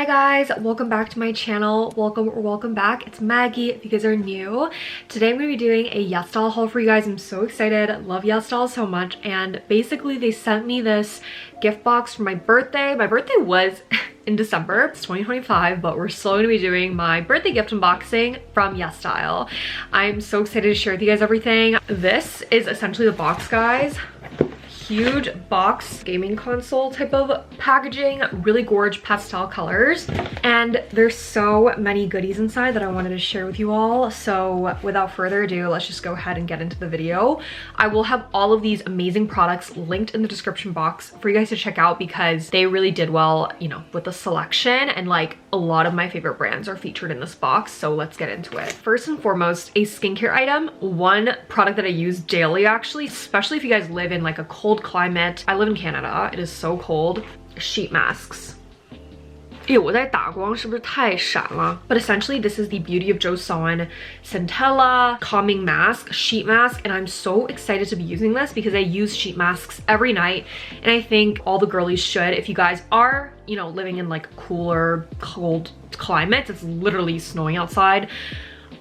Hi guys, welcome back to my channel. Welcome back. It's Maggie if you guys are new. Today I'm going to be doing a YesStyle haul for you guys. I'm so excited. Love YesStyle so much, and basically they sent me this gift box for my birthday. My birthday was in December. It's 2025, but we're still going to be doing my birthday gift unboxing from YesStyle. I'm so excited to share with you guys everything. This is essentially the box, guys. Huge box gaming console type of packaging, really gorgeous pastel colors, and there's so many goodies inside that I wanted to share with you all. So without further ado, let's just go ahead and get into the video. I will have all of these amazing products linked in the description box for you guys to check out because they really did well, you know, with the selection, and like a lot of my favorite brands are featured in this box. So let's get into it. First and foremost, a skincare item, one product that I use daily actually, especially if you guys live in like a cold climate. I live in Canada. It is so cold. Sheet masks. Ew, 我在打光是不是太闪了? But essentially this is the Beauty of Joseon Centella Calming Mask Sheet Mask, and I'm so excited to be using this because I use sheet masks every night, and I think all the girlies should. If you guys are, you know, living in like cooler, cold climates, it's literally snowing outside,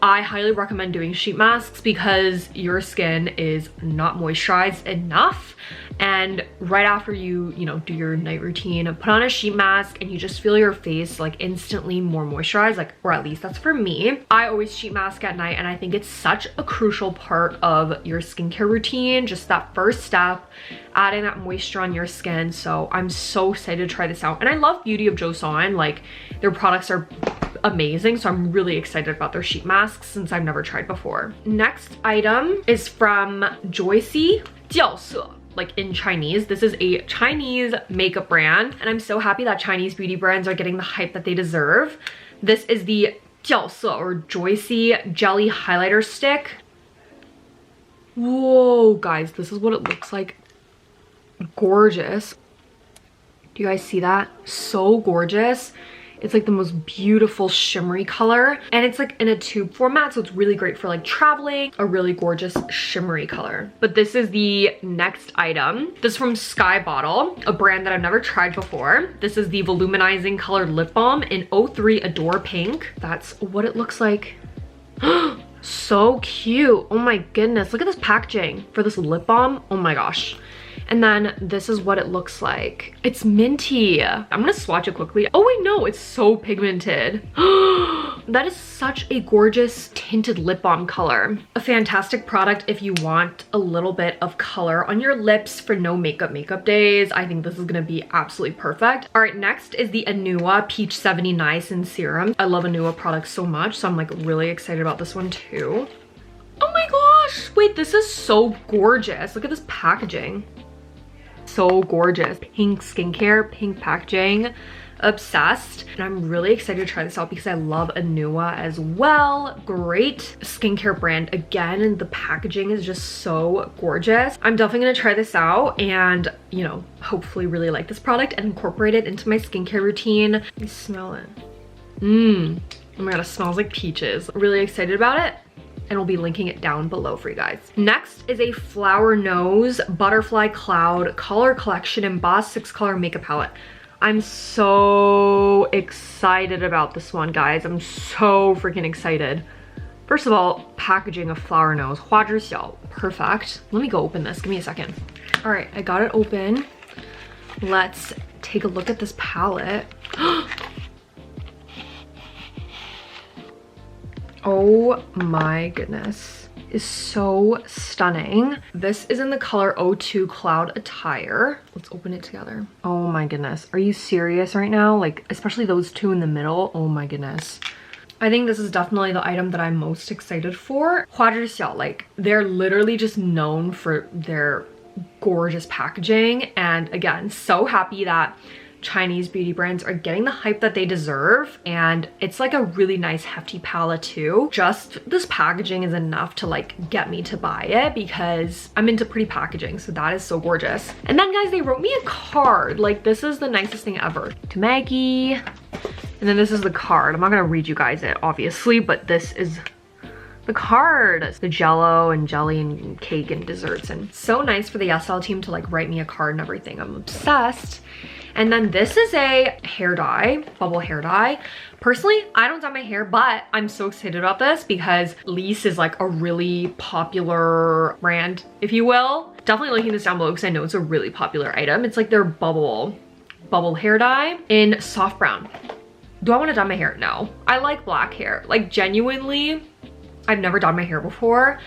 I highly recommend doing sheet masks because your skin is not moisturized enough, and right after you know, do your night routine, put on a sheet mask and you just feel your face like instantly more moisturized, like, or at least that's for me. I always sheet mask at night, and I think it's such a crucial part of your skincare routine, just that first step, adding that moisture on your skin. So I'm so excited to try this out, and I love Beauty of Joseon. Like, their products are amazing, so I'm really excited about their sheet masks since I've never tried before. Next item is from Joycey Jiaose. Like in Chinese, this is a Chinese makeup brand, and I'm so happy that Chinese beauty brands are getting the hype that they deserve. This is the Jiaose or Joycey Jelly Highlighter Stick. Whoa, guys, this is what it looks like. Gorgeous. Do you guys see that? So gorgeous. It's like the most beautiful shimmery color, and it's like in a tube format, so it's really great for like traveling. A really gorgeous shimmery color. But this is the next item. This is from Sky Bottle, a brand that I've never tried before. This is the Voluminizing Colored Lip Balm in 03 Adore Pink. That's what it looks like. So cute. Oh my goodness, look at this packaging for this lip balm. Oh my gosh. And then this is what it looks like. It's minty. I'm gonna swatch it quickly. Oh wait, no, it's so pigmented. That is such a gorgeous tinted lip balm color. A fantastic product if you want a little bit of color on your lips for no makeup days. I think this is gonna be absolutely perfect. All right, next is the Anua Peach 70 Niacin Serum. I love Anua products so much, so I'm like really excited about this one too. Oh my gosh, wait, this is so gorgeous. Look at this packaging. So gorgeous. Pink skincare, pink packaging. Obsessed. And I'm really excited to try this out because I love Anua as well. Great skincare brand again, and the packaging is just so gorgeous. I'm definitely gonna try this out and, you know, hopefully really like this product and incorporate it into my skincare routine. Let me smell it. Oh my god, it smells like peaches. Really excited about it, and we'll be linking it down below for you guys. Next is a Flower Nose Butterfly Cloud Color Collection Embossed 6-Color Makeup Palette. I'm so excited about this one, guys. I'm so freaking excited. First of all, packaging of Flower Nose. 花知晓, perfect. Let me go open this, give me a second. All right, I got it open. Let's take a look at this palette. Oh my goodness, is so stunning. This is in the color 02 Cloud Attire. Let's open it together. Oh my goodness, are you serious right now? Like, especially those two in the middle. Oh my goodness. I think this is definitely the item that I'm most excited for. 花知晓, like, they're literally just known for their gorgeous packaging, and again, so happy that Chinese beauty brands are getting the hype that they deserve, and it's like a really nice hefty palette too. Just this packaging is enough to like get me to buy it because I'm into pretty packaging, so that is so gorgeous. And then guys, they wrote me a card. Like, this is the nicest thing ever. To Maggie. And then this is the card. I'm not gonna read you guys it obviously, but this is the card. It's the jello and jelly and cake and desserts, and so nice for the YesStyle team to like write me a card and everything. I'm obsessed. And then this is a hair dye, bubble hair dye. Personally, I don't dye my hair, but I'm so excited about this because Lease is like a really popular brand, if you will. Definitely linking this down below because I know it's a really popular item. It's like their bubble hair dye in soft brown. Do I want to dye my hair? No. I like black hair. Like genuinely, I've never dyed my hair before.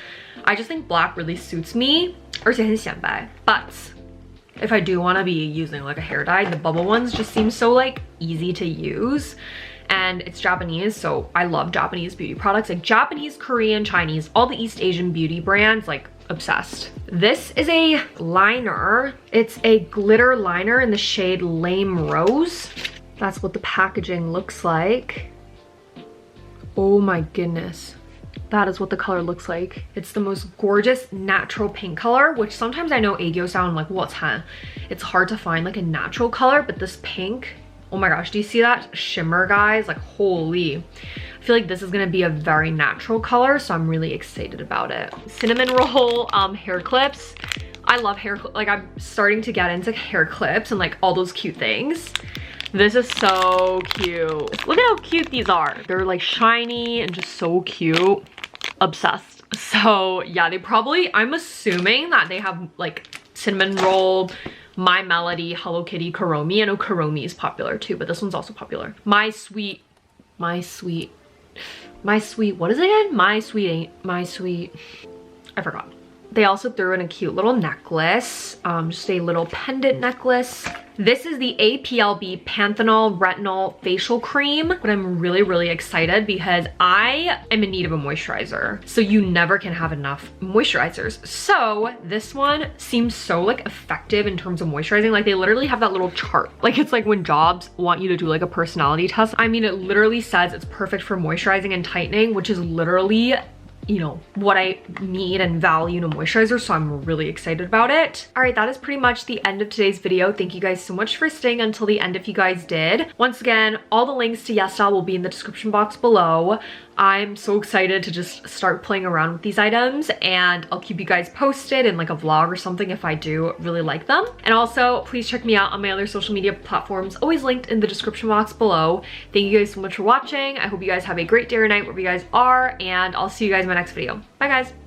I just think black really suits me. 而且很显白. But if I do want to be using like a hair dye, the bubble ones just seem so like easy to use. And it's Japanese, so I love Japanese beauty products, like Japanese, Korean, Chinese, all the East Asian beauty brands, like obsessed. This is a liner. It's a glitter liner in the shade Lame Rose. That's what the packaging looks like. Oh my goodness. That is what the color looks like. It's the most gorgeous natural pink color, which sometimes I know aegyo sound like what's it's hard to find like a natural color, but this pink, oh my gosh, do you see that shimmer, guys? Like holy. I feel like this is gonna be a very natural color, so I'm really excited about it. Cinnamon roll hair clips. I love hair, like I'm starting to get into hair clips and like all those cute things. This is so cute. Look at how cute these are. They're like shiny and just so cute. Obsessed. So yeah, they probably, I'm assuming that they have like cinnamon roll, My Melody, Hello Kitty, Kuromi. I know Kuromi is popular too, but this one's also popular. My sweet, what is it again? My sweet, I forgot. They also threw in a cute little necklace, just a little pendant necklace. This is the APLB Panthenol Retinol Facial Cream, but I'm really, really excited because I am in need of a moisturizer. So you never can have enough moisturizers. So this one seems so like effective in terms of moisturizing. Like they literally have that little chart. Like it's like when jobs want you to do like a personality test. I mean, it literally says it's perfect for moisturizing and tightening, which is literally, you know, what I need and value in a moisturizer, so I'm really excited about it. All right, that is pretty much the end of today's video. Thank you guys so much for staying until the end if you guys did. Once again, all the links to YesStyle will be in the description box below. I'm so excited to just start playing around with these items, and I'll keep you guys posted in like a vlog or something if I do really like them. And also, please check me out on my other social media platforms, always linked in the description box below. Thank you guys so much for watching. I hope you guys have a great day or night wherever you guys are, and I'll see you guys in my next video. Bye guys.